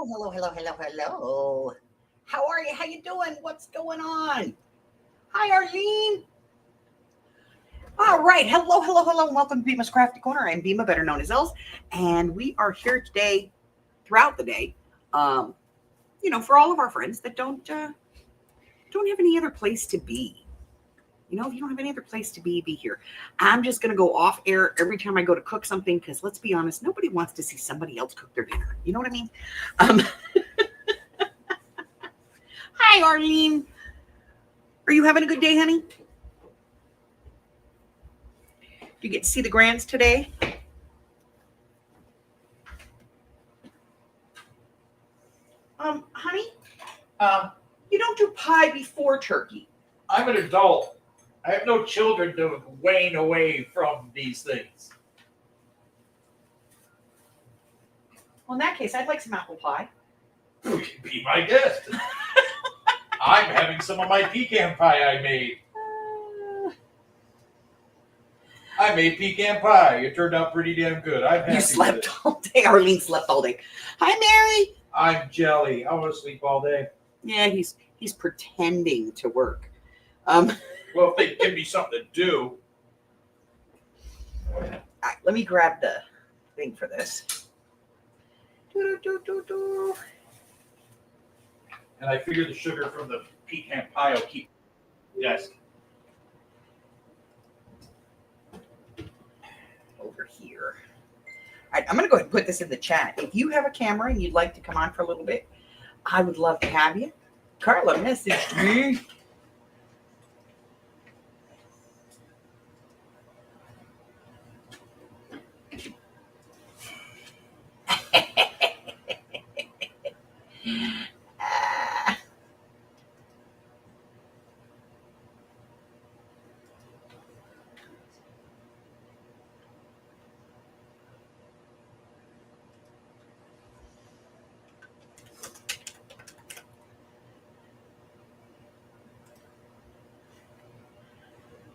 hello. How are you? How you doing? What's going on? Hi, Arlene. All right. Hello. Welcome to Bima's Crafty Corner. I'm Bima, better known as Els, and we are here today, throughout the day, um, for all of our friends that don't have any other place to be. If you don't have any other place to be here. I'm just gonna go off air every time I go to cook something because let's be honest, nobody wants to see somebody else cook their dinner. You know what I mean? Um, Hi, Arlene. Are you having a good day, honey? Do you get to see the grands today? Honey, you don't do pie before turkey. I'm an adult. I have no children to wane away from these things. Well, in that case, I'd like some apple pie. You can be my guest. I'm having some of my pecan pie I made. I made pecan pie. It turned out pretty damn good. I'm happy. You slept all day. Arlene slept all day. Hi, Mary. I'm jelly. I want to sleep all day. Yeah, he's pretending to work. Well, if they give me something to do. All right, let me grab the thing for this. And I figure the sugar from the pecan pie will keep desk. Over here. All right, I'm going to go ahead and put this in the chat. If you have a camera and you'd like to come on for a little bit, I would love to have you. Carla messaged me.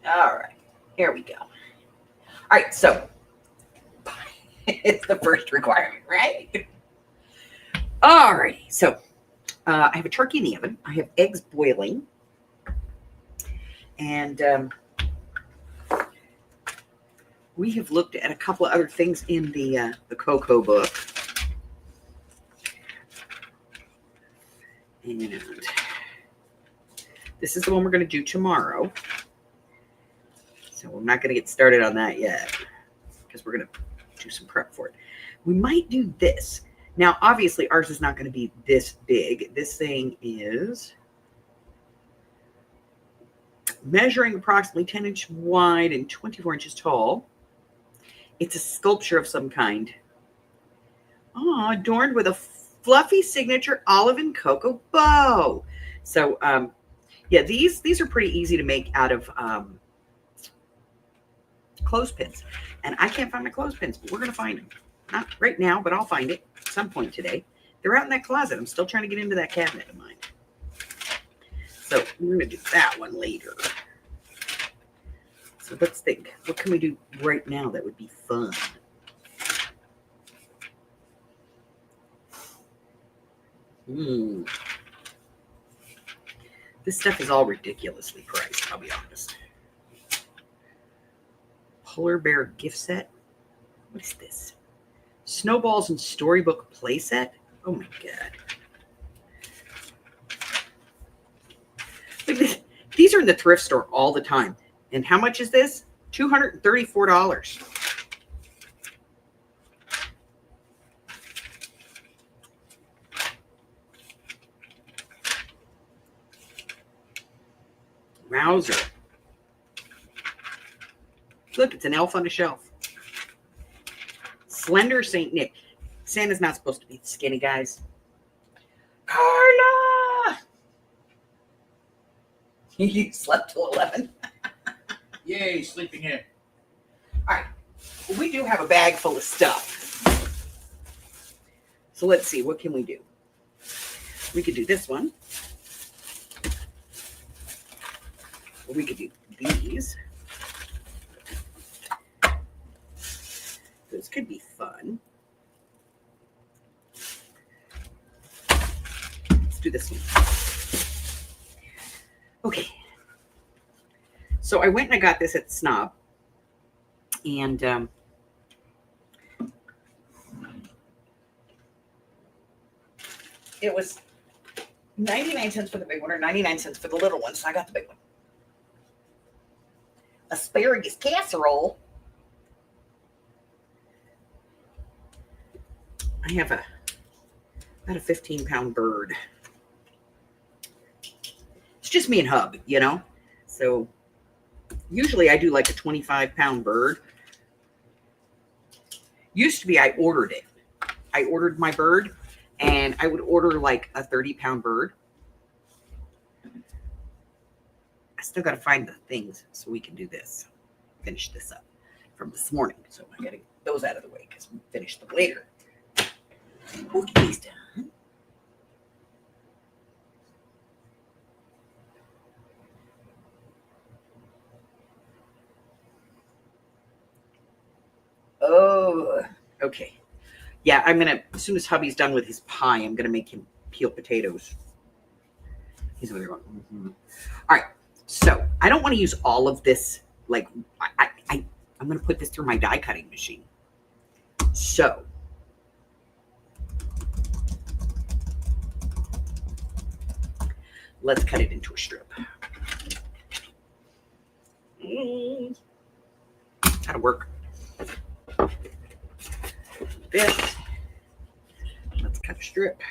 All right, here we go. All right, so it's the first requirement, right? All righty, so I have a turkey in the oven. I have eggs boiling, and we have looked at a couple of other things in the Cocoa book, and this is the one we're going to do tomorrow. So we're not going to get started on that yet because we're going to do some prep for it. We might do this. Now, obviously, ours is not going to be this big. This thing is measuring approximately 10 inches wide and 24 inches tall. It's a sculpture of some kind. Adorned with a fluffy signature olive and cocoa bow. So, yeah, these are pretty easy to make out of clothespins, and I can't find my clothespins, but we're going to find them. Not right now, but I'll find it at some point today. They're out in that closet. I'm still trying to get into that cabinet of mine. So we're going to do that one later. So let's think. What can we do right now that would be fun? This stuff is all ridiculously priced, I'll be honest. Polar Bear gift set. What is this? Snowballs and Storybook playset. Oh my god! Look at this. These are in the thrift store all the time. And how much is this? $234. Rouser. Look, it's an elf on a shelf. Slender Saint Nick. Santa's not supposed to be skinny, guys. Carla! You slept till 11. Yay, sleeping in. All right. Well, we do have a bag full of stuff. So let's see. What can we do? We could do this one. Or we could do these. Those could be fun. do this one. Okay. So I went and I got this at Snob. And it was 99 cents for the big one or 99 cents for the little one. So I got the big one. Asparagus casserole. I have about a 15-pound bird. It's just me and Hub, you know? So usually I do like a 25-pound bird. Used to be I ordered it. I ordered my bird, and I would order like a 30-pound bird. I still got to find the things so we can do this. Finish this up from this morning. So I got to get those out of the way because we finish them later. Okay, he's done. Oh, okay. Yeah, I'm going to, as soon as hubby's done with his pie, I'm going to make him peel potatoes. He's over there going, mm-hmm. All right. So I don't want to use all of this. Like, I'm going to put this through my die cutting machine. So let's cut it into a strip. That'll work. This. Let's cut a strip.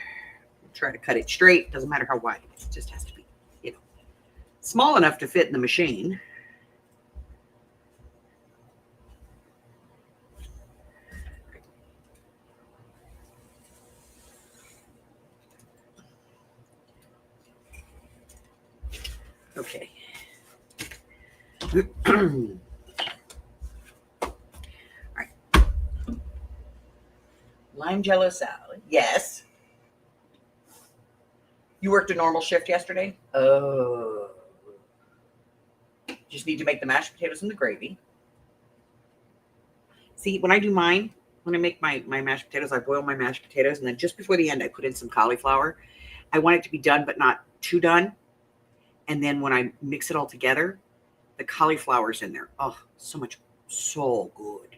Try to cut it straight. Doesn't matter how wide. It just has to be, you know, small enough to fit in the machine. Okay. All right. Lime jello salad. Yes. You worked a normal shift yesterday? Oh. Just need to make the mashed potatoes and the gravy. See, when I do mine, when I make my mashed potatoes, I boil my mashed potatoes, and then just before the end, I put in some cauliflower. I want it to be done, but not too done. And then when I mix it all together, the cauliflower's in there. Oh, so good.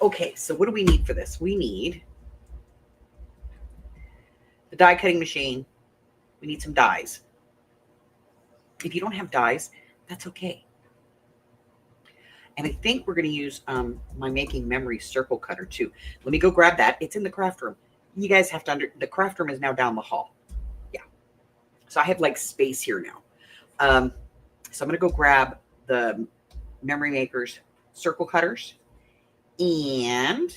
Okay, so what do we need for this? We need the die cutting machine. We need some dies. If you don't have dies, that's okay. And I think we're going to use my Making Memories circle cutter too. Let me go grab that. It's in the craft room. You guys have to the craft room is now down the hall. Yeah. So I have like space here now. So I'm going to go grab the Memory Makers circle cutters and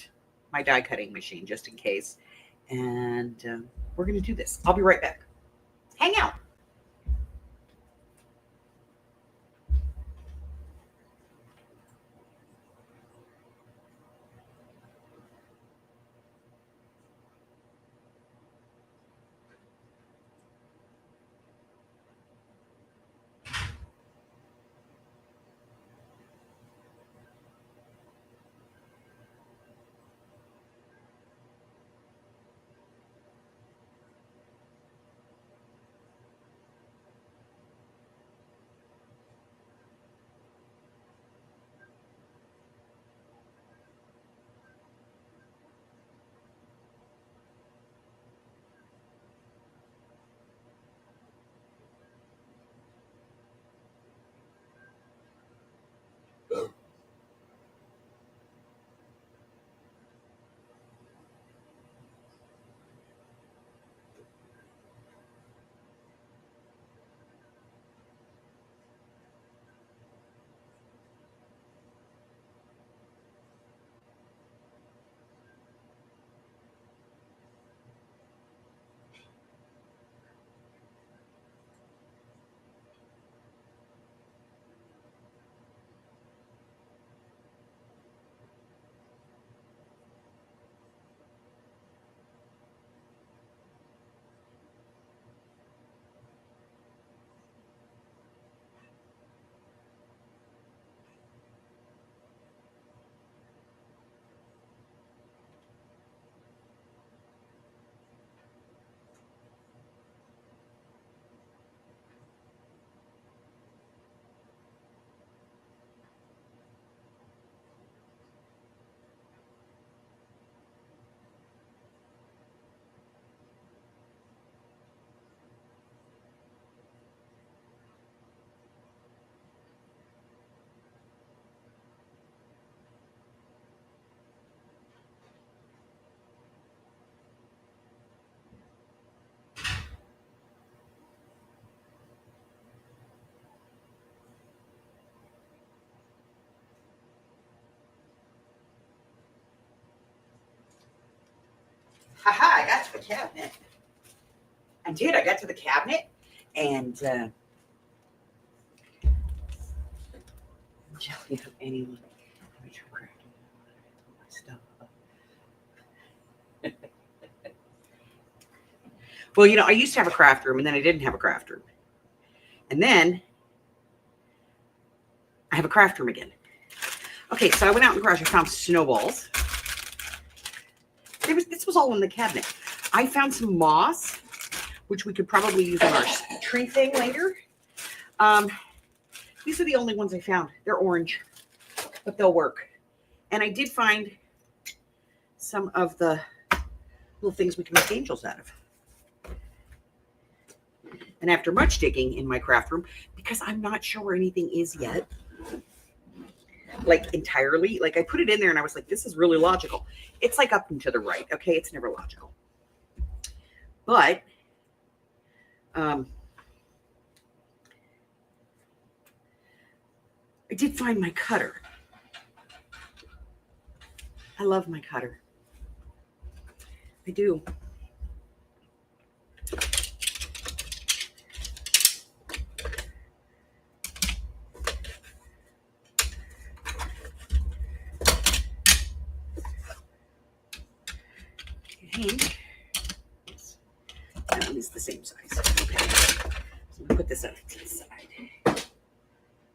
my die cutting machine just in case. And we're going to do this. I'll be right back. Hang out. Haha, I got to the cabinet. I did. I got to the cabinet and tell you anyone. Let me try crafting my stuff up. Well, you know, I used to have a craft room and then I didn't have a craft room. And then I have a craft room again. Okay, so I went out in the garage. I found snowballs. This was all in the cabinet. I found some moss, which we could probably use on our tree thing later. These are the only ones I found. They're orange, but they'll work. And I did find some of the little things we can make angels out of. And after much digging in my craft room, because I'm not sure where anything is yet, like entirely, like I put it in there and I was like, this is really logical. It's like up and to the right. Okay. It's never logical. But, I did find my cutter. I love my cutter. I do. That one is the same size. Okay. So I'm gonna put this up to the side. If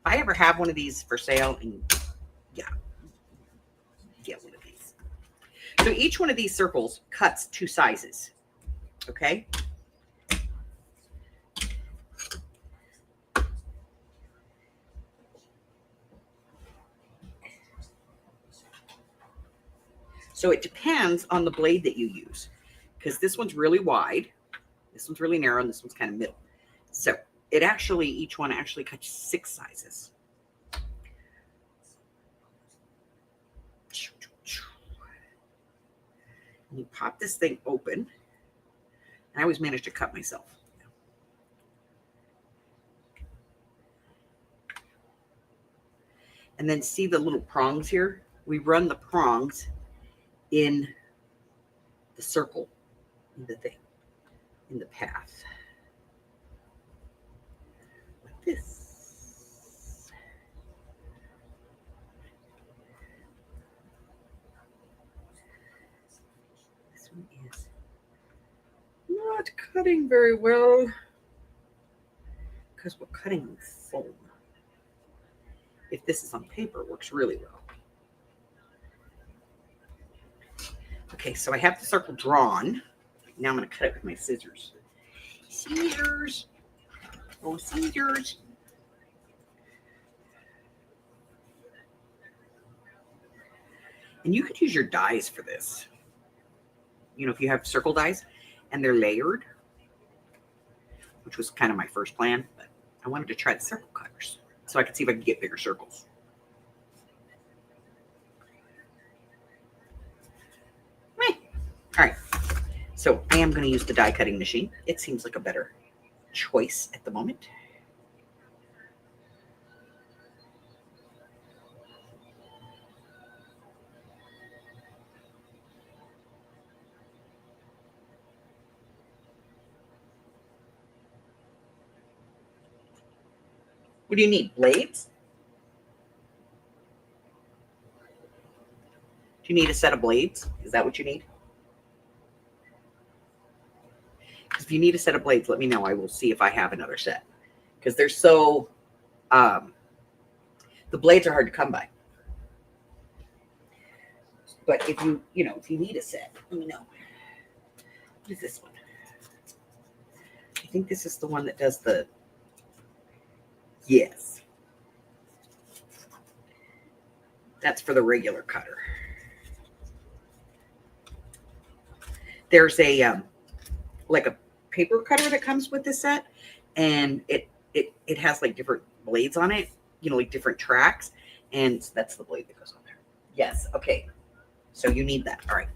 I ever have one of these for sale, and yeah, get one of these. So each one of these circles cuts 2 sizes. Okay. So it depends on the blade that you use, because this one's really wide, this one's really narrow, and this one's kind of middle. So it actually, each one actually cuts 6 sizes. And you pop this thing open, and I always manage to cut myself. And then see the little prongs here? We run the prongs in the circle, in the thing, in the path. Like this. This one is not cutting very well because we're cutting foam. If this is on paper, it works really well. Okay, so I have the circle drawn. Now I'm going to cut it with my scissors. Scissors. Oh, scissors. And you could use your dies for this. You know, if you have circle dies and they're layered, which was kind of my first plan, but I wanted to try the circle cutters so I could see if I could get bigger circles. All right, so I am going to use the die cutting machine. It seems like a better choice at the moment. What do you need? Blades? Do you need a set of blades? Is that what you need? If you need a set of blades, let me know. I will see if I have another set. Because they're so, the blades are hard to come by. But if you need a set, let me know. What is this one? I think this is the one that does the, yes. That's for the regular cutter. There's a, like a paper cutter that comes with this set, and it has like different blades on it, you know, like different tracks, and that's the blade that goes on there. Yes. Okay. So you need that. All right.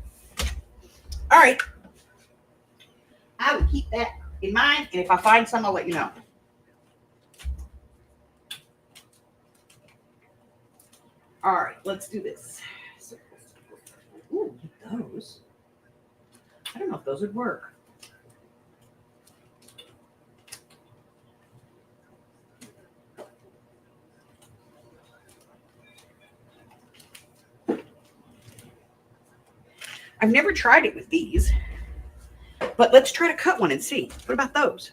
All right. I will keep that in mind, and if I find some, I'll let you know. All right, let's do this. Ooh, those. I don't those would work. I've never tried it with these, but let's try to cut one and see. What about those?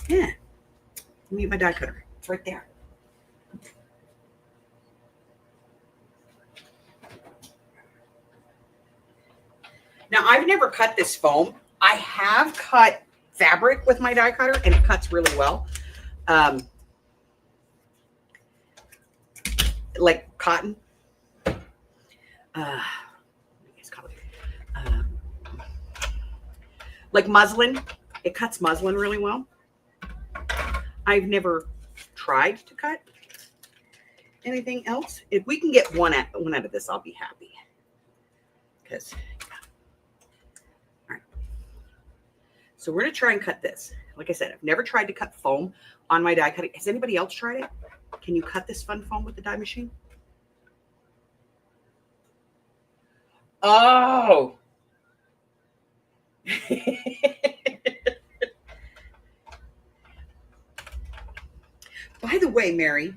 Yeah. Let me get my die cutter. It's right there. Now, I've never cut this foam. I have cut fabric with my die cutter, and it cuts really well. Like cotton. Like muslin. It cuts muslin really well. I've never tried to cut anything else. If we can get one out of this, I'll be happy. Because, all right. So we're going to try and cut this. Like I said, I've never tried to cut foam on my die cutting. Has anybody else tried it? Can you cut this fun foam with the die machine? Oh. By the way, Mary,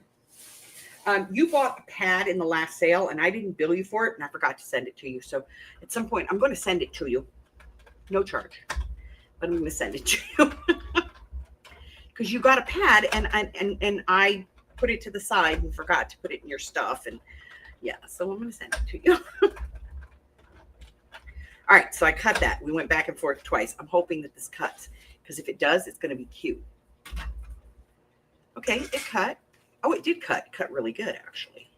you bought a pad in the last sale, and I didn't bill you for it, and I forgot to send it to you. So at some point, I'm going to send it to you. No charge. But I'm going to send it to you. Because you got a pad, and I put it to the side and forgot to put it in your stuff. And yeah, so I'm going to send it to you. All right, so I cut that. We went back and forth twice. I'm hoping that this cuts, because if it does, it's going to be cute. Okay, it cut. Oh, it did cut. It cut really good, actually.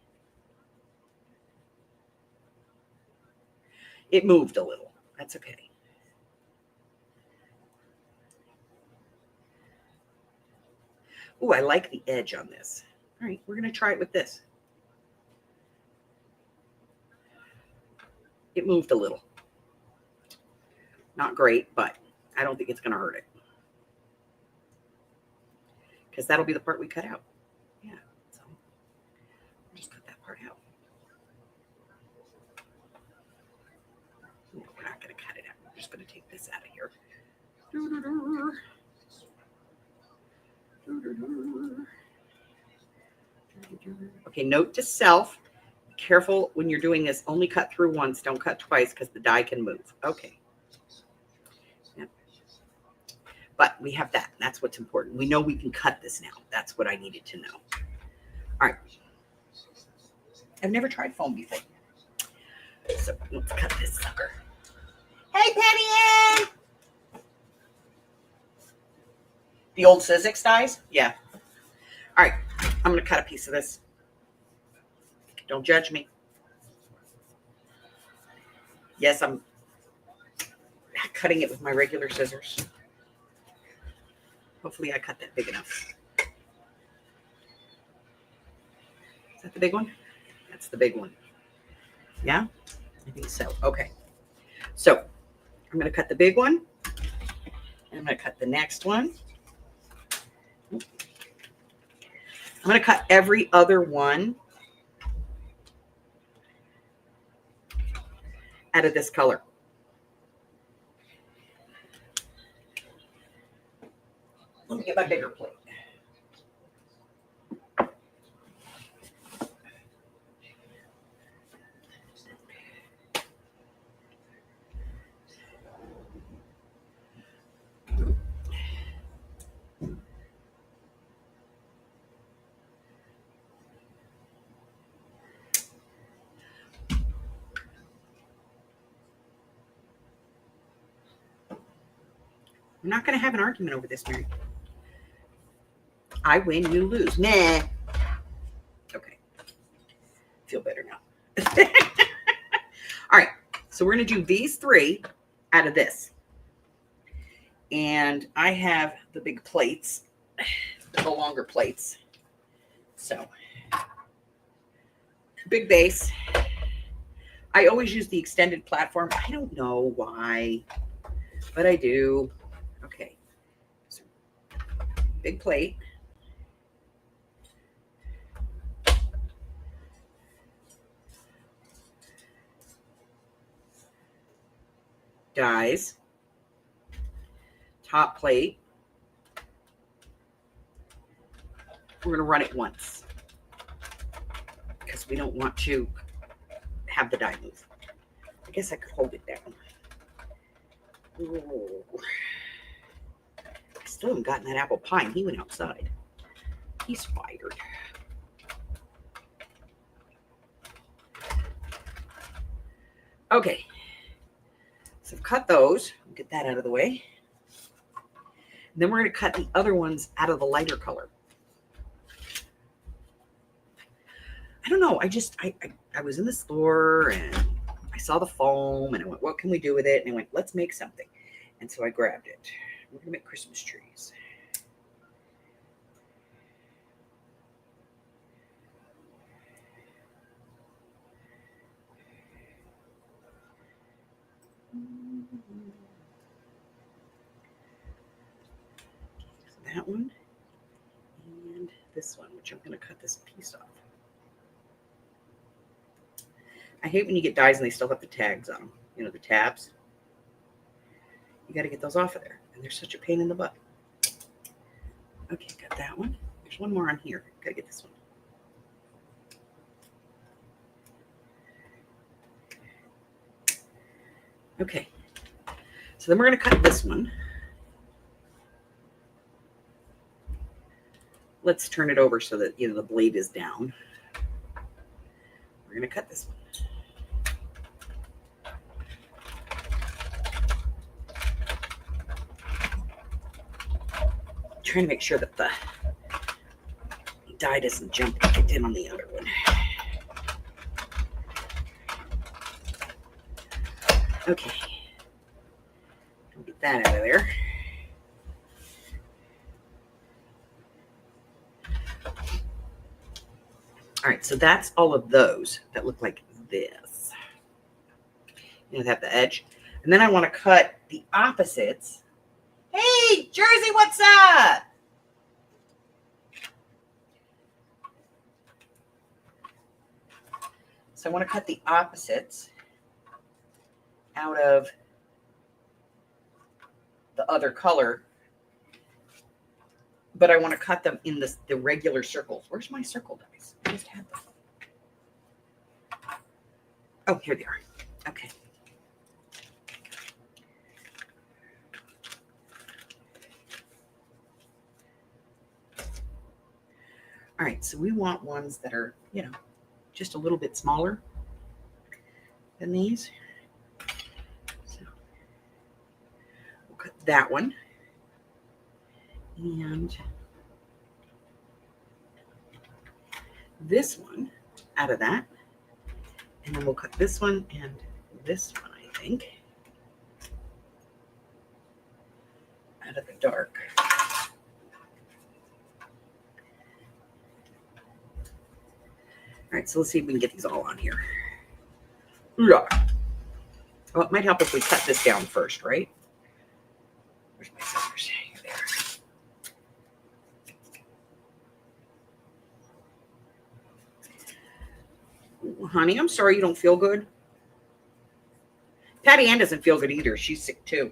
It moved a little. That's okay. Oh, I like the edge on this. All right, we're going to try it with this. It moved a little. Not great, but I don't think it's going to hurt it. Because that'll be the part we cut out. Yeah, so I'll just cut that part out. No, we're not going to cut it out. We're just going to take this out of here. Okay, note to self. Be careful when you're doing this. Only cut through once. Don't cut twice because the die can move. Okay. Yep. But we have that. That's what's important. We know we can cut this now. That's what I needed to know. All right. I've never tried foam before. So let's cut this sucker. Hey, Penny Ann! The old Sizzix dies? Yeah. All right. I'm going to cut a piece of this. Don't judge me. Yes, I'm cutting it with my regular scissors. Hopefully I cut that big enough. Is that the big one? That's the big one. Yeah? I think so. Okay. So I'm going to cut the big one. And I'm going to cut the next one. I'm going to cut every other one out of this color. Let me get my bigger plate. I'm not going to have an argument over this, Mary. I win, you lose. Nah. Okay. Feel better now. All right. So we're going to do these three out of this. And I have the big plates, the longer plates. So, big base. I always use the extended platform. I don't know why, but I do. Okay. So, big plate. dies, top plate. We're going to run it once because we don't want to have the die move. I guess I could hold it down. Ooh. I still haven't gotten that apple pie, and he went outside. He's fired. Okay. So I've cut those. We'll get that out of the way. And then we're going to cut the other ones out of the lighter color. I don't know. I was in the store and I saw the foam and I went, what can we do with it? And I went, let's make something. And so I grabbed it. We're going to make Christmas trees. That one and this one, which I'm going to cut this piece off. I hate when you get dies and they still have the tags on them. You know, the tabs. You got to get those off of there. And they're such a pain in the butt. Okay, got that one. There's one more on here. Got to get this one. Okay. So then we're going to cut this one. Let's turn it over so that, you know, the blade is down. We're going to cut this one. Trying to make sure that the die doesn't jump like it did on the other one. Okay. Get that out of there. All right, so that's all of those that look like this. You know, have the edge. And then I want to cut the opposites. Hey, Jersey, what's up? So I want to cut the opposites out of the other color, but I want to cut them in the regular circles. Where's my circle dice? I just had them. Oh, here they are. Okay. All right, so we want ones that are, you know, just a little bit smaller than these. So we'll cut that one. And this one out of that. And then we'll cut this one and this one, I think, out of the dark. All right, so let's see if we can get these all on here. Well, it might help if we cut this down first, right? Where's my scissors? Here they are. Honey, I'm sorry you don't feel good. Patty Ann doesn't feel good either. She's sick too.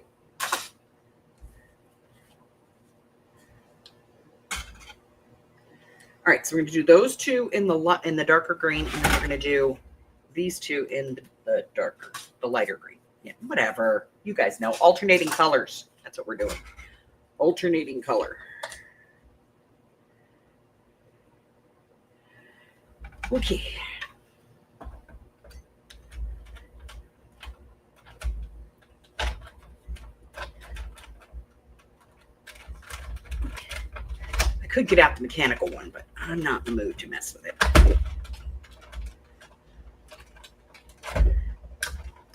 All right, so we're going to do those two in the darker green, and then we're going to do these two in the lighter green. Yeah, whatever. You guys know. Alternating colors. That's what we're doing. Alternating color. Okay. I could get out the mechanical one, but I'm not in the mood to mess with it.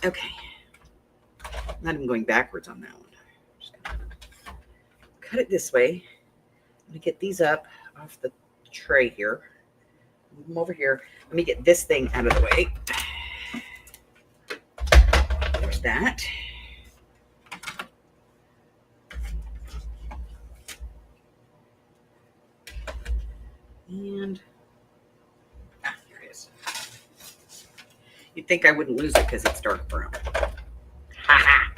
Okay. Not even going backwards on that one. Just gonna cut it this way. I'm going to get these up off the tray here. Move them over here. Let me get this thing out of the way. There's that. And here it is. You'd think I wouldn't lose it because it's dark brown. Ha ha!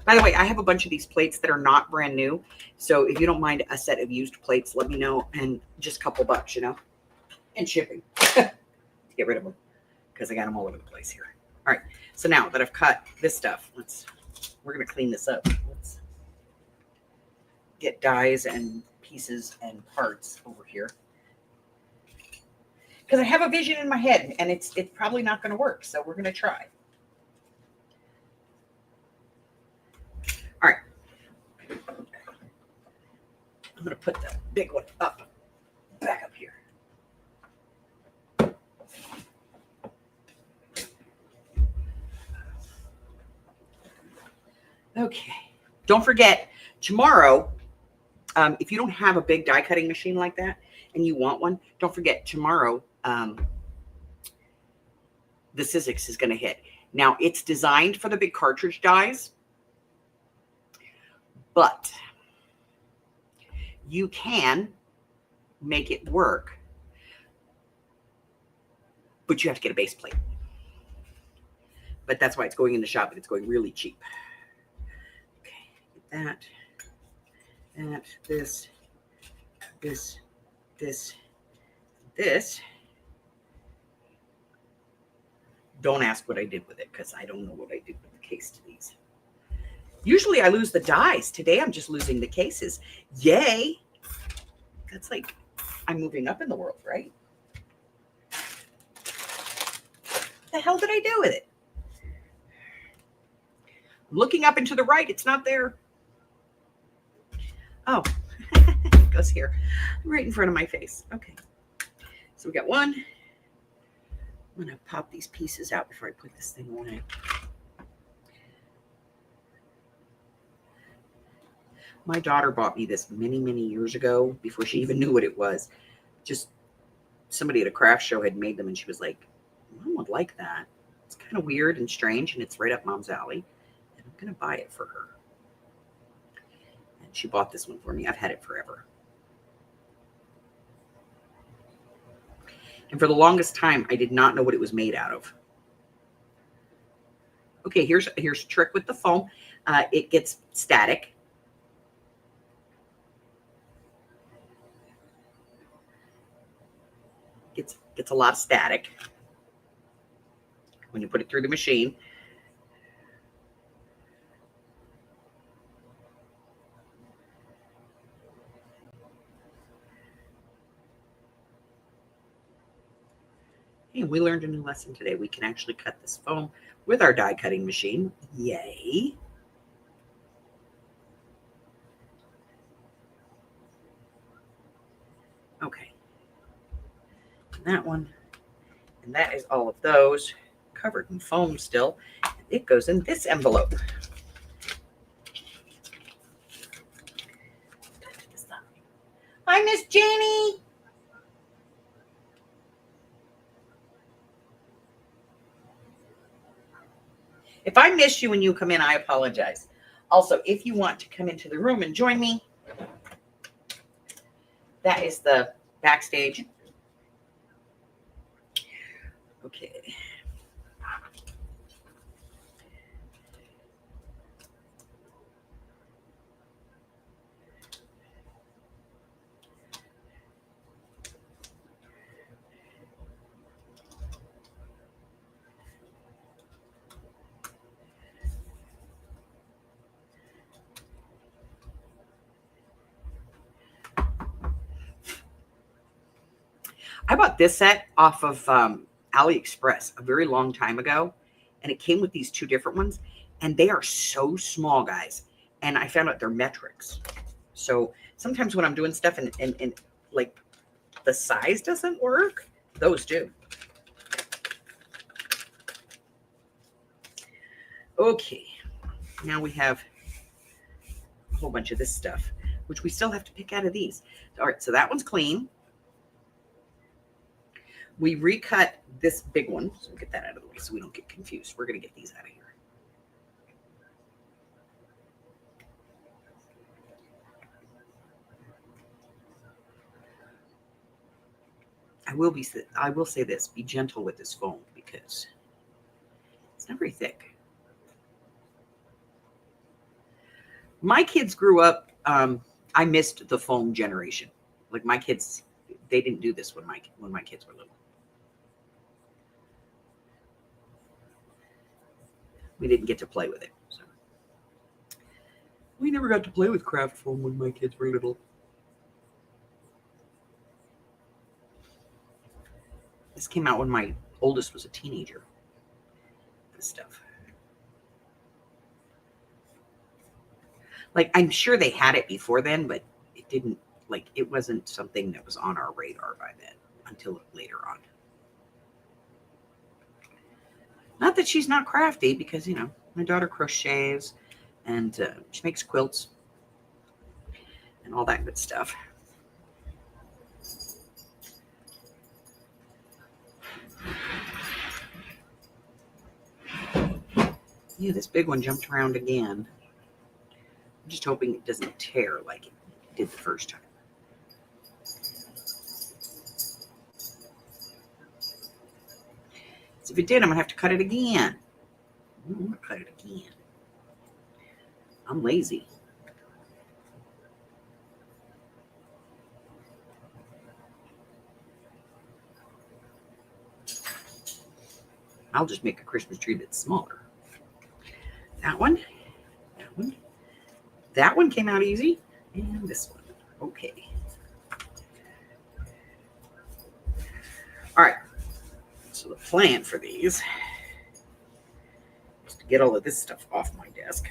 By the way, I have a bunch of these plates that are not brand new. So if you don't mind a set of used plates, let me know. And just a couple bucks, you know, and shipping. Get rid of them because I got them all over the place here. All right. So now that I've cut this stuff, we're going to clean this up. Let's get dies and pieces and parts over here. Because I have a vision in my head and it's probably not going to work. So we're going to try. All right. I'm going to put the big one back up here. Okay. Don't forget, tomorrow, if you don't have a big die cutting machine like that and you want one, don't forget tomorrow, the Sizzix is going to hit. Now, it's designed for the big cartridge dies, but you can make it work, but you have to get a base plate. But that's why it's going in the shop and it's going really cheap. Okay, that, this. Don't ask what I did with it because I don't know what I did with the case to these. Usually I lose the dies. Today I'm just losing the cases. Yay. That's like I'm moving up in the world, right? What the hell did I do with it? I'm looking up and to the right. It's not there. Oh, it goes here. Right in front of my face. Okay. So we got one. I'm going to pop these pieces out before I put this thing away. My daughter bought me this many, many years ago before she even knew what it was. Just somebody at a craft show had made them and she was like, Mom would like that. It's kind of weird and strange and it's right up Mom's alley. And I'm going to buy it for her. And she bought this one for me. I've had it forever. And for the longest time, I did not know what it was made out of. Okay, here's a trick with the foam. It gets static. Gets a lot of static when you put it through the machine. Hey, we learned a new lesson today. We can actually cut this foam with our die cutting machine. Yay. Okay. And that one. And that is all of those covered in foam still. It goes in this envelope. Hi, Miss Janie. If I miss you when you come in, I apologize. Also, if you want to come into the room and join me, that is the backstage. Okay. I bought this set off of AliExpress a very long time ago, and it came with these two different ones, and they are so small, guys. And I found out they're metrics. So sometimes when I'm doing stuff and like the size doesn't work, those do. Okay, now we have a whole bunch of this stuff, which we still have to pick out of these. All right, so that one's clean. We recut this big one, so we'll get that out of the way so we don't get confused. We're going to get these out of here. I will say this, be gentle with this foam because it's not very thick. My kids grew up, I missed the foam generation. Like my kids, they didn't do this when my kids were little. We didn't get to play with it. So. We never got to play with craft foam when my kids were little. This came out when my oldest was a teenager. This stuff. Like, I'm sure they had it before then, but it didn't, like, it wasn't something that was on our radar by then until later on. Not that she's not crafty, because, you know, my daughter crochets and she makes quilts and all that good stuff. Yeah, this big one jumped around again. I'm just hoping it doesn't tear like it did the first time. So if it did, I'm going to have to cut it again. I'm going to cut it again. I'm lazy. I'll just make a Christmas tree that's smaller. That one. That one came out easy. And this one. Okay. All right. So the plan for these is to get all of this stuff off my desk.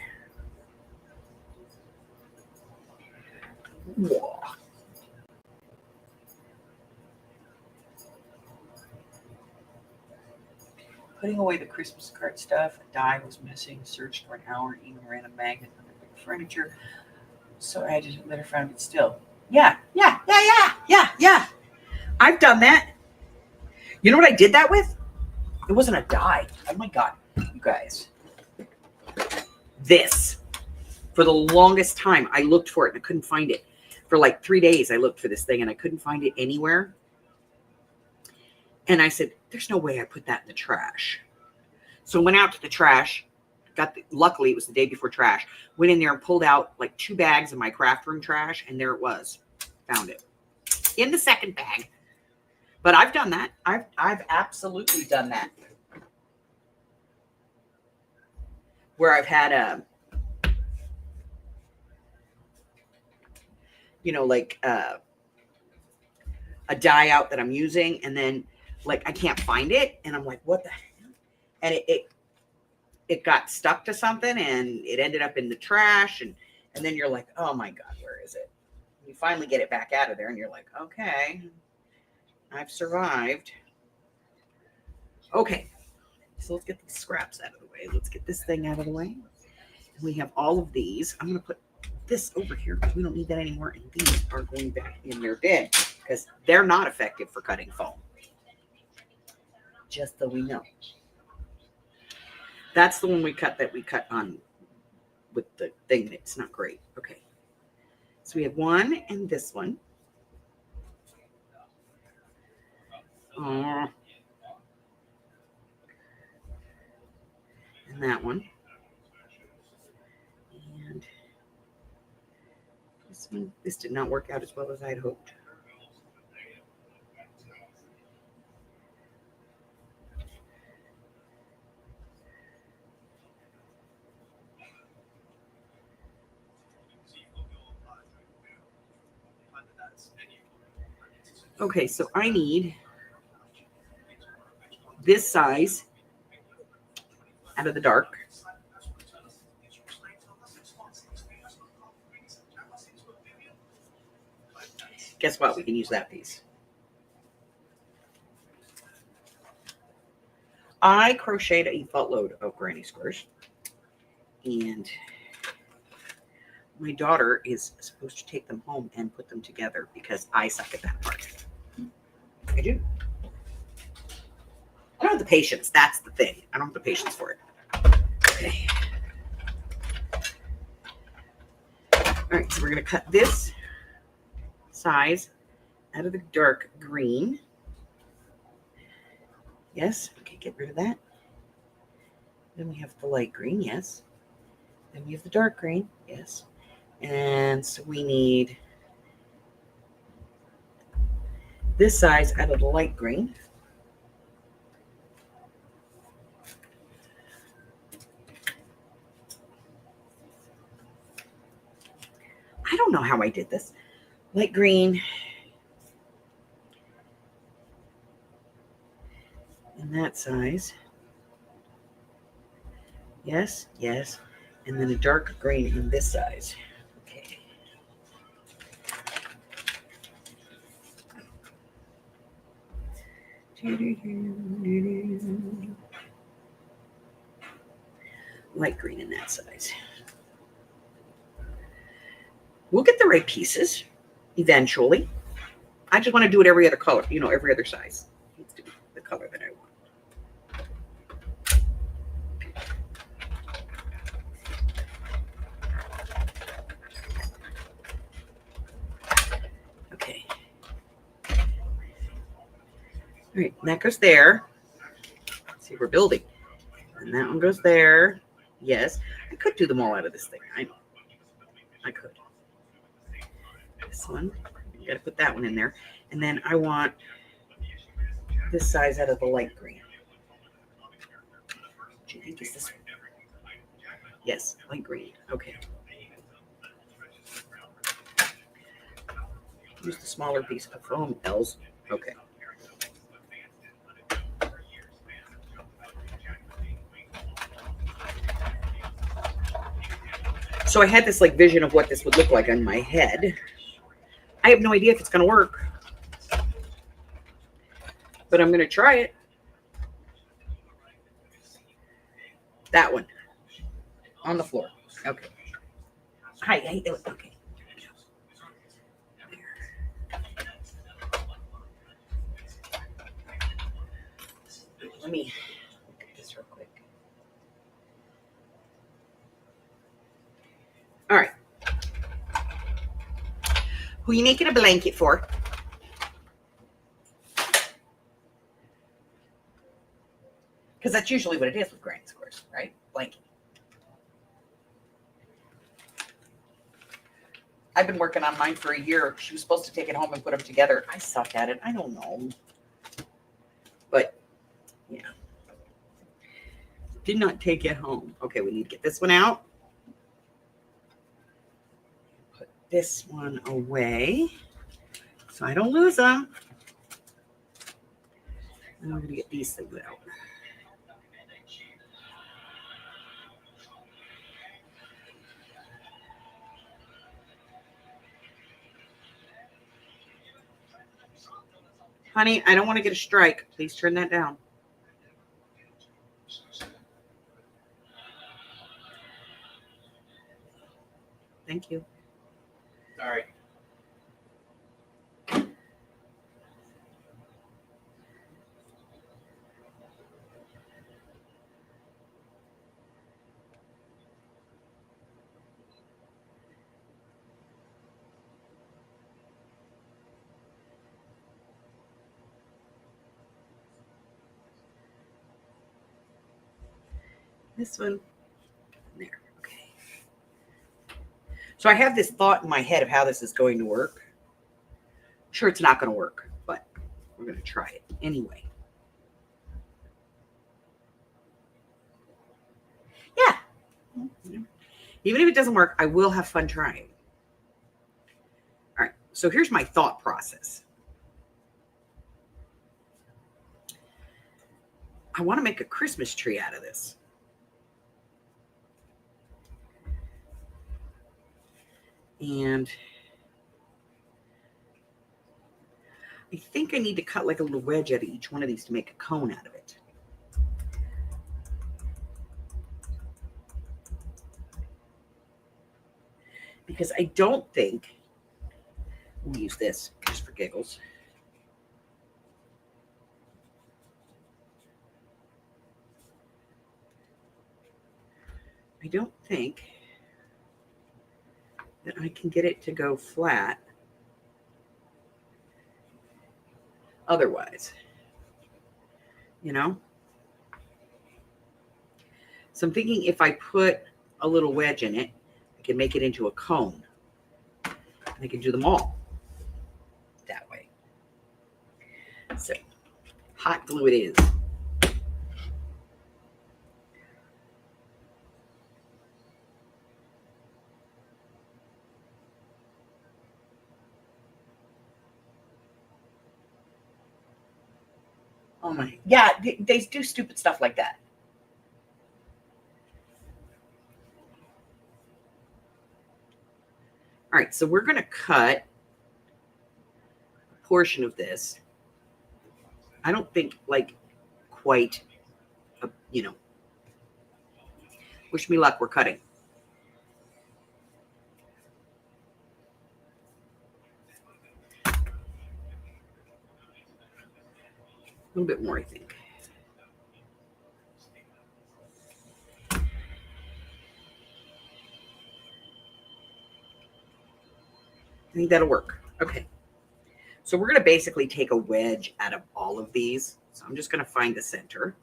Whoa. Putting away the Christmas card stuff. A die was missing. Searched for an hour. Even ran a magnet on the furniture. So I just let her find it still. Yeah. I've done that. You know what I did that with? It wasn't a die. Oh my God, you guys. This. For the longest time, I looked for it and I couldn't find it. For like 3 days, I looked for this thing and I couldn't find it anywhere. And I said, there's no way I put that in the trash. So I went out to the trash. Luckily, it was the day before trash. Went in there and pulled out like 2 bags of my craft room trash. And there it was. Found it. In the second bag. But I've done that. I've absolutely done that. Where I've had a, you know, like a die out that I'm using, and then like I can't find it, and I'm like, what the hell? And it got stuck to something, and it ended up in the trash, and then you're like, oh my God, where is it? You finally get it back out of there, and you're like, okay, I've survived. Okay, so let's get the scraps out of the way. Let's get this thing out of the way. And we have all of these. I'm going to put this over here because we don't need that anymore. And these are going back in their bin because they're not effective for cutting foam. Just so we know. That's the one we cut on with the thing that's not great. Okay. So we have one and this one. And that one. And this one, this did not work out as well as I'd hoped. Okay, so I need this size out of the dark. Guess what? We can use that piece. I crocheted a buttload of granny squares, and my daughter is supposed to take them home and put them together because I suck at that part. I do. I don't have the patience. That's the thing. I don't have the patience for it. Okay. All right, so we're going to cut this size out of the dark green. Yes. Okay, get rid of that. Then we have the light green. Yes. Then we have the dark green. Yes. And so we need this size out of the light green. I don't know how I did this. Light green. In that size. Yes, yes. And then a dark green in this size. Okay. Light green in that size. We'll get the right pieces eventually. I just want to do it every other color, every other size. It needs to be the color that I want. Okay. All right, that goes there. Let's see, we're building. And that one goes there. Yes. I could do them all out of this thing. I know. I could. This one. You got to put that one in there. And then I want this size out of the light green. Do you think is this one? Yes, light green. Okay. Use the smaller piece of foam, Els. Okay. So I had this like vision of what this would look like on my head. I have no idea if it's going to work, but I'm going to try it. That one on the floor. Okay. Hi. Okay. Let me look at this real quick. All right. Who you making a blanket for? Because that's usually what it is with granny squares, right? Blanket. I've been working on mine for a year. She was supposed to take it home and put them together. I suck at it. I don't know. But, yeah. Did not take it home. Okay, we need to get this one out. Put this one away so I don't lose them. And I'm going to get these things out. Honey, I don't want to get a strike. Please turn that down. Thank you. Sorry. This one. There. Okay. So I have this thought in my head of how this is going to work. I'm sure it's not going to work, but we're going to try it anyway. Yeah. Even if it doesn't work, I will have fun trying. All right. So here's my thought process. I want to make a Christmas tree out of this. And I think I need to cut like a little wedge out of each one of these to make a cone out of it. Because I don't think we'll use this just for giggles. I don't think that I can get it to go flat otherwise, So I'm thinking if I put a little wedge in it, I can make it into a cone I can do them all that way. So hot glue it is. Oh my, yeah, they do stupid stuff like that. All right, so we're going to cut a portion of this. I don't think like quite, wish me luck, we're cutting. A little bit more, I think. I think that'll work. Okay. So we're going to basically take a wedge out of all of these. So I'm just going to find the center.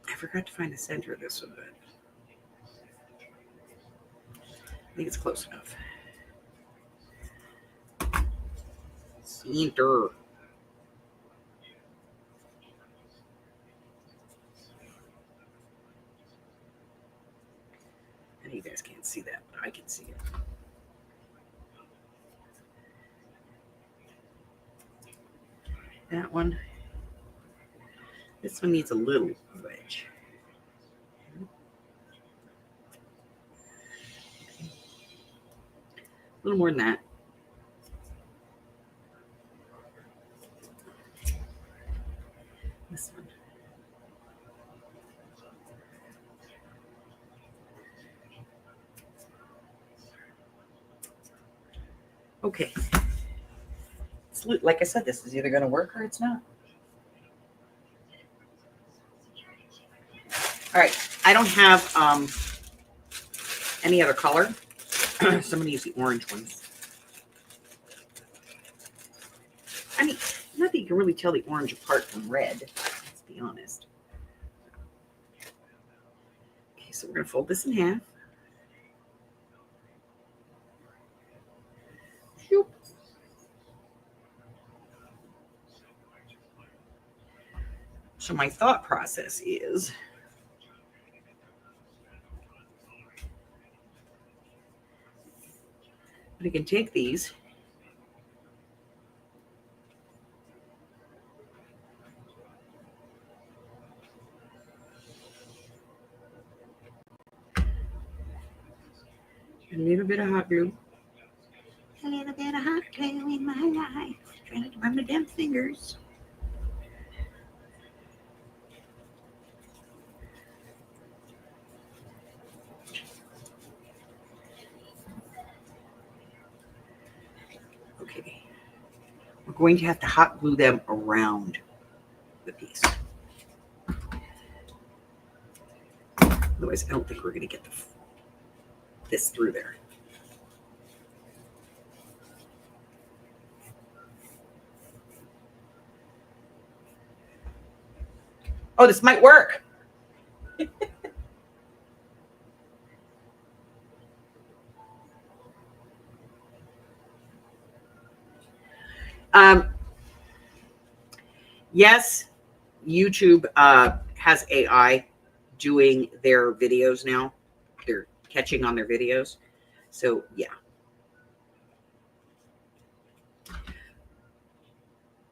I forgot to find the center of this one, but I think it's close enough. Center. I know you guys can't see that, but I can see it. That one. This one needs a little wedge. A little more than that. This one. Okay. Like I said, this is either going to work or it's not. All right. I don't have any other color. So I'm going to use the orange ones. I mean, not that you can really tell the orange apart from red. Let's be honest. Okay, so we're going to fold this in half. So my thought process is I can take these a little bit of hot glue. A little bit of hot glue in my life. Trying to run the damn fingers. Okay. We're going to have to hot glue them around the piece. Otherwise, I don't think we're going to get this through there. Oh, this might work. Yes, YouTube has AI doing their videos now. They're catching on their videos. So, yeah.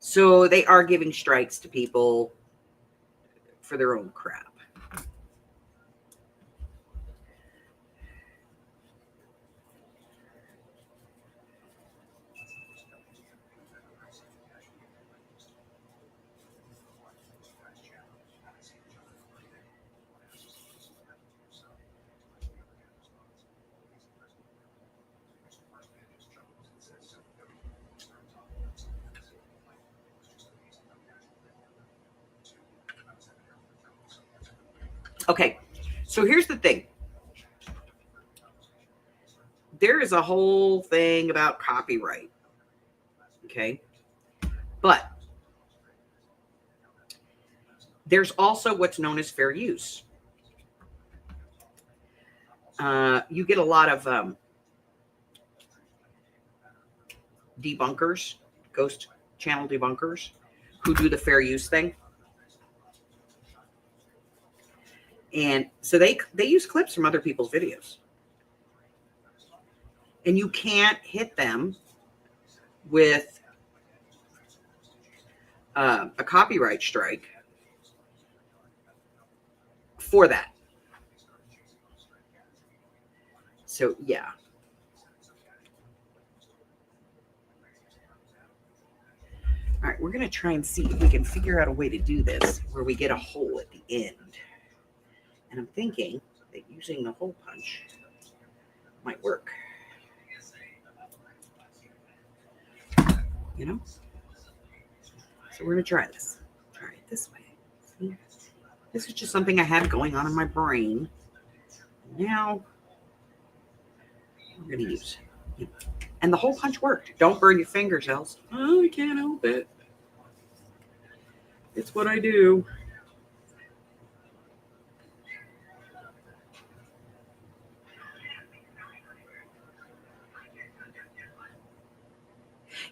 So they are giving strikes to people for their own crap. Okay, so here's the thing. There is a whole thing about copyright. Okay, but there's also what's known as fair use. You get a lot of debunkers, ghost channel debunkers, who do the fair use thing. And so they use clips from other people's videos. And you can't hit them with a copyright strike for that. So, yeah. All right, we're going to try and see if we can figure out a way to do this where we get a hole at the end. And I'm thinking that using the hole punch might work. You know? So we're going to try this. Try it this way. See? This is just something I had going on in my brain. Now, we're going to use it. And the hole punch worked. Don't burn your fingers, else. Oh, I can't help it. It's what I do.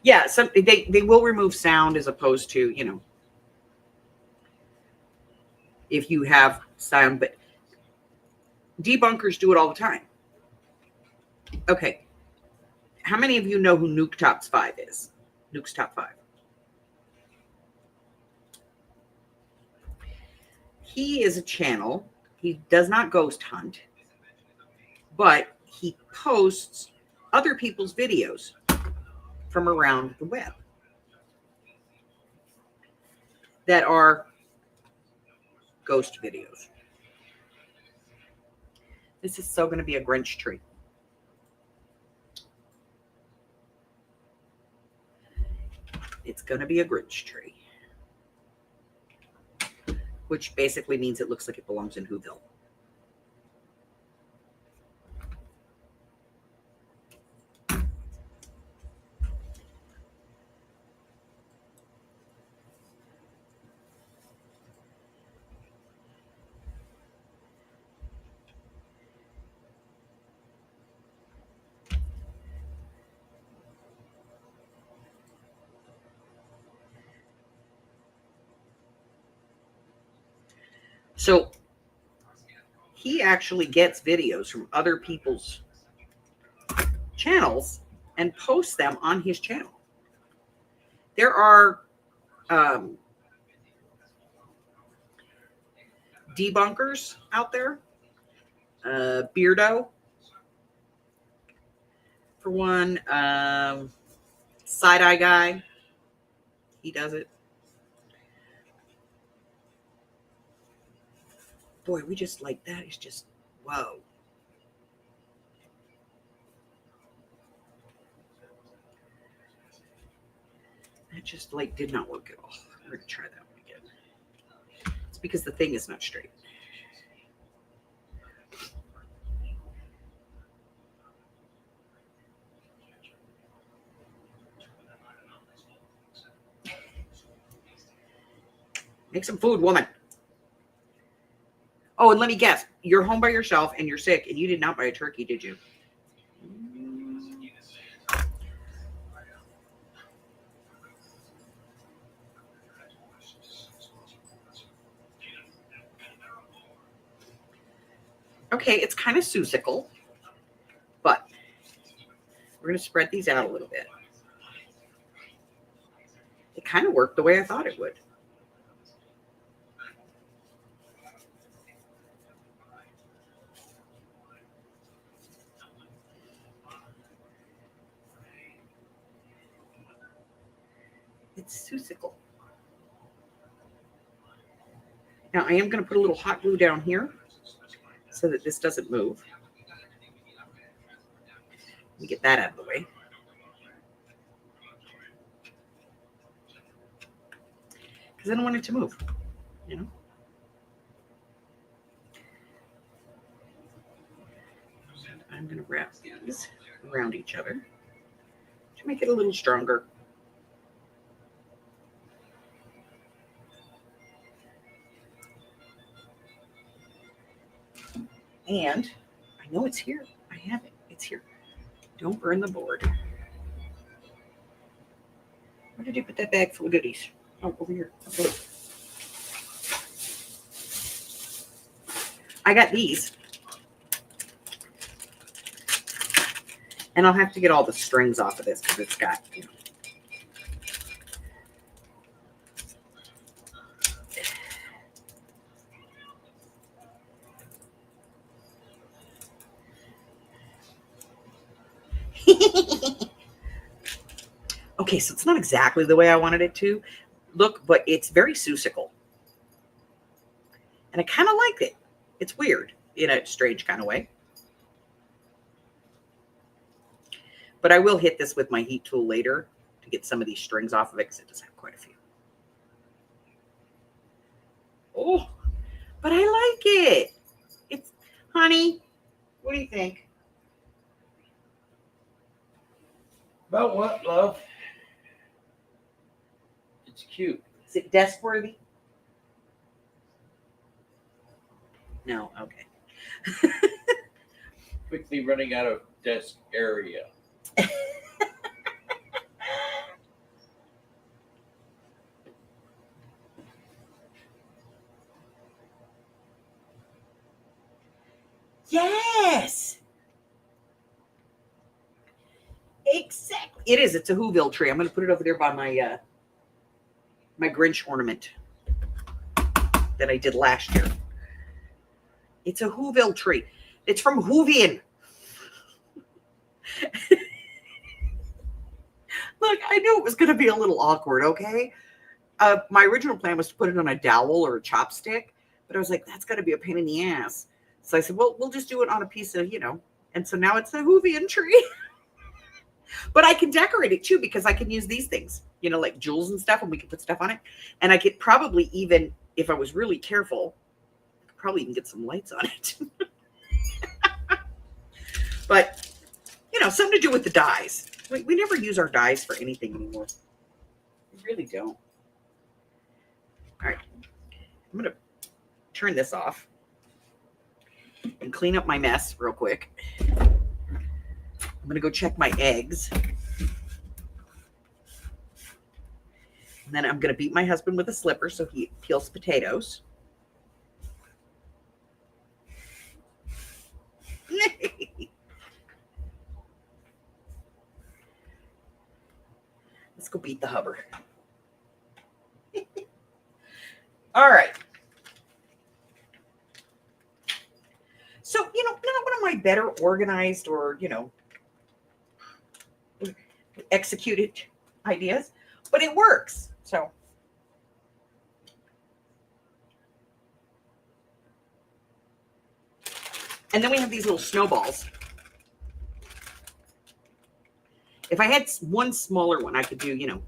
Yeah, some they will remove sound as opposed to, you know, if you have sound, but debunkers do it all the time. Okay. How many of you know who Nuke Tops 5 is? Nuke's Top 5. He is a channel. He does not ghost hunt, but he posts other people's videos from around the web that are ghost videos. This is so going to be a Grinch tree. It's going to be a Grinch tree, which basically means it looks like it belongs in Whoville. So he actually gets videos from other people's channels and posts them on his channel. There are debunkers out there. Beardo, for one. Side-Eye Guy. He does it. Boy, we just like that is just, whoa. That just like did not work at all. We're going to try that one again. It's because the thing is not straight. Make some food, woman. Oh, and let me guess. You're home by yourself and you're sick and you did not buy a turkey, did you? Okay, it's kind of susical, but we're going to spread these out a little bit. It kind of worked the way I thought it would. It's Seussical. Now I am going to put a little hot glue down here so that this doesn't move. Let me get that out of the way. Because I don't want it to move, you know. I'm going to wrap these around each other to make it a little stronger. And I know it's here. I have it. It's here. Don't burn the board. Where did you put that bag full of goodies? Oh, over here. Okay. I got these. And I'll have to get all the strings off of this because it's got, you know. Okay, so it's not exactly the way I wanted it to look, but it's very Seussical. And I kind of like it. It's weird in a strange kind of way. But I will hit this with my heat tool later to get some of these strings off of it because it does have quite a few. Oh, but I like it. It's, honey, what do you think? About what, love? It's cute. Is it desk worthy? No, okay. Quickly running out of desk area. Yes. Exactly. It is. It's a Whoville tree. I'm going to put it over there by my my Grinch ornament that I did last year. It's a Whoville tree. It's from Whovian. Look, I knew it was going to be a little awkward, okay? My original plan was to put it on a dowel or a chopstick, but I was like, that's got to be a pain in the ass. So I said, well, we'll just do it on a piece of, you know. And so now it's a Whovian tree. But I can decorate it too because I can use these things, you know, like jewels and stuff, and we can put stuff on it. And I could probably even, if I was really careful, I could probably even get some lights on it. But, you know, something to do with the dyes. We never use our dyes for anything anymore. We really don't. All right. I'm going to turn this off and clean up my mess real quick. I'm going to go check my eggs. And then I'm going to beat my husband with a slipper so he peels potatoes. Let's go beat the hubber. All right. So, you know, not one of my better organized or, you know, executed ideas, but it works. So, and then we have these little snowballs. If I had one smaller one, I could do, you know,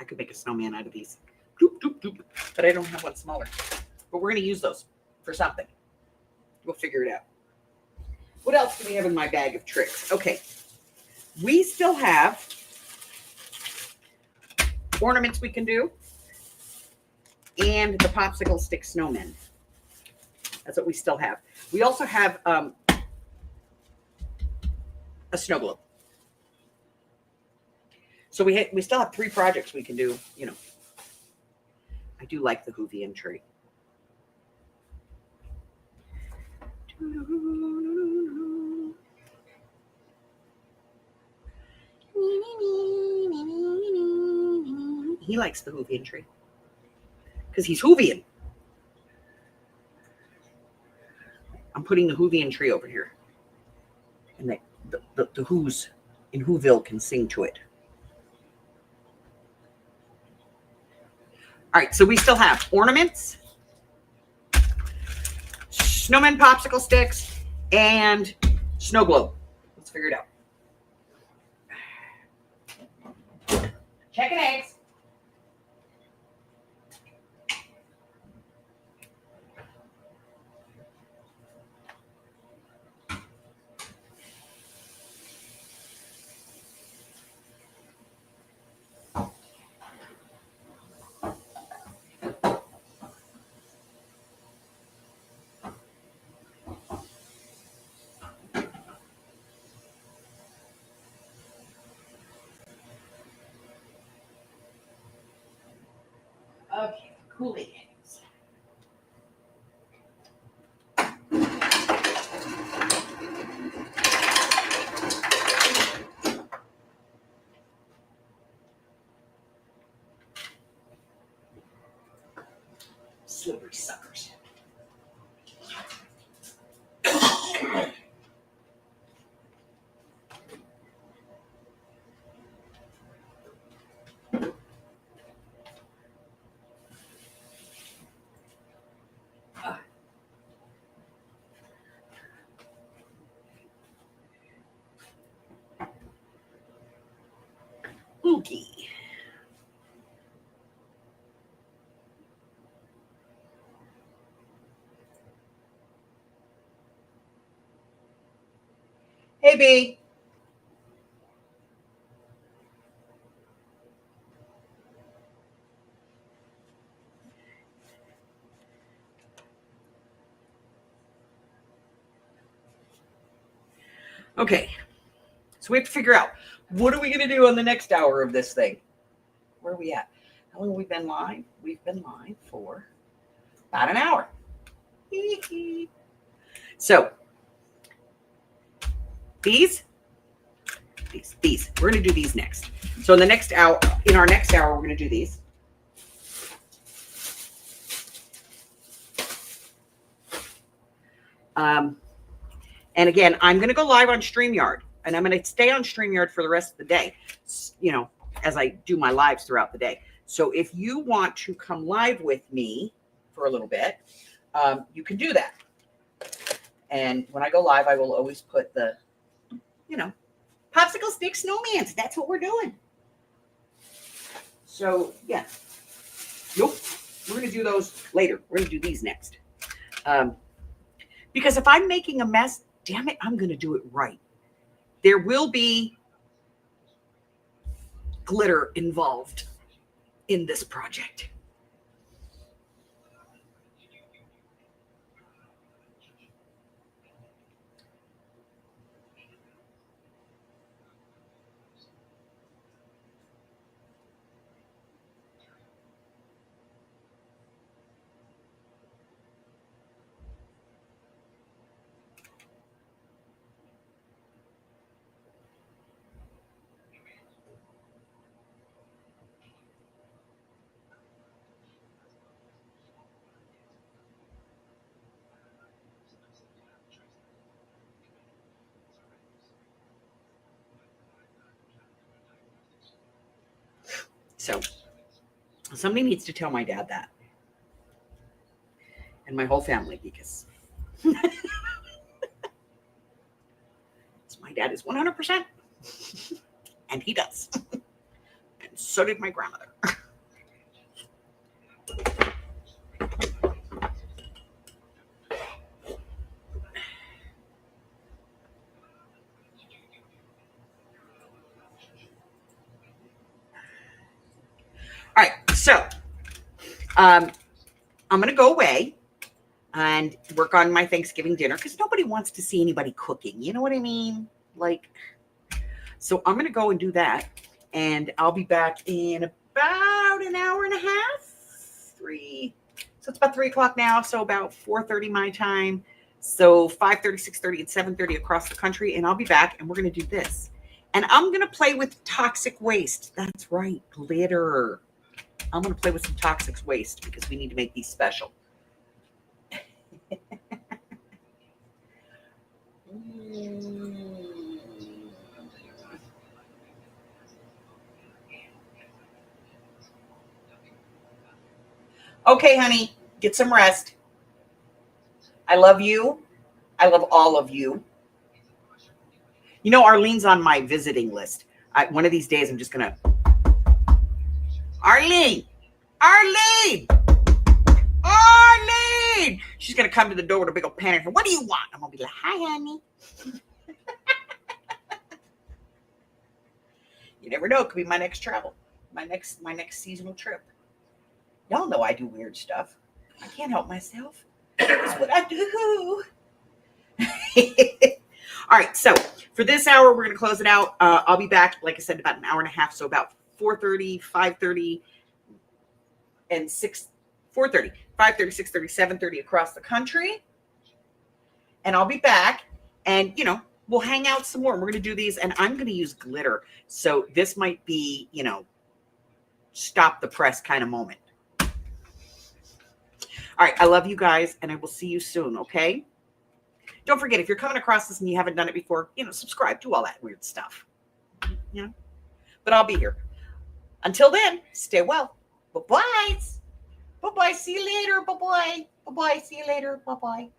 I could make a snowman out of these. Doop, doop, doop. But I don't have one smaller. But we're going to use those for something. We'll figure it out. What else do we have in my bag of tricks? Okay. We still have ornaments we can do. And the popsicle stick snowmen. That's what we still have. We also have a snow globe. So we still have 3 projects we can do, you know. I do like the Whovian tree. He likes the Hoovian tree because he's Hoovian. I'm putting the Hoovian tree over here. And the Who's in Whoville can sing to it. All right, so we still have ornaments, snowman popsicle sticks, and snow globe. Let's figure it out. Chicken eggs. Okay, Kool-Aid eggs. Slippery suckers. Oogie. Hey, B. Okay, so we have to figure out what are we going to do on the next hour of this thing? Where are we at? How long have we been live? We've been live for about an hour. So these. We're going to do these next. So in the next hour, we're going to do these. And again, I'm going to go live on StreamYard, and I'm going to stay on StreamYard for the rest of the day, as I do my lives throughout the day. So if you want to come live with me for a little bit, you can do that. And when I go live, I will always put the, popsicle stick snowmans. That's what we're doing. So, yeah. Nope. We're going to do those later. We're going to do these next. Because if I'm making a mess, damn it, I'm going to do it right. There will be glitter involved in this project. So somebody needs to tell my dad that. And my whole family, because my dad is 100%. And he does. And so did my grandmother. All right, so I'm going to go away and work on my Thanksgiving dinner because nobody wants to see anybody cooking. You know what I mean? So I'm going to go and do that, and I'll be back in about an hour and a half. 3. So it's about 3 o'clock now, so about 4:30 my time. So 5:30, 6:30, and 7:30 across the country, and I'll be back, and we're going to do this. And I'm going to play with toxic waste. That's right, glitter. I'm going to play with some toxic waste because we need to make these special. Okay, honey, get some rest. I love you. I love all of you. You know, Arlene's on my visiting list. One of these days, I'm just going to... Arlene! She's going to come to the door with a big old panic. What do you want? I'm going to be like, hi, honey. You never know. It could be my next travel. My next seasonal trip. Y'all know I do weird stuff. I can't help myself. That's what I do. All right. So for this hour, we're going to close it out. I'll be back, like I said, about an hour and a half. So about 4:30, 5:30, and 4:30, 5:30, 6:30, 7:30 across the country. And I'll be back and, you know, we'll hang out some more. We're going to do these and I'm going to use glitter. So this might be, you know, stop the press kind of moment. All right. I love you guys and I will see you soon. Okay. Don't forget, if you're coming across this and you haven't done it before, you know, subscribe to all that weird stuff. You know, but I'll be here. Until then, stay well. Bye-bye. Bye-bye. See you later. Bye-bye. Bye-bye. See you later. Bye-bye.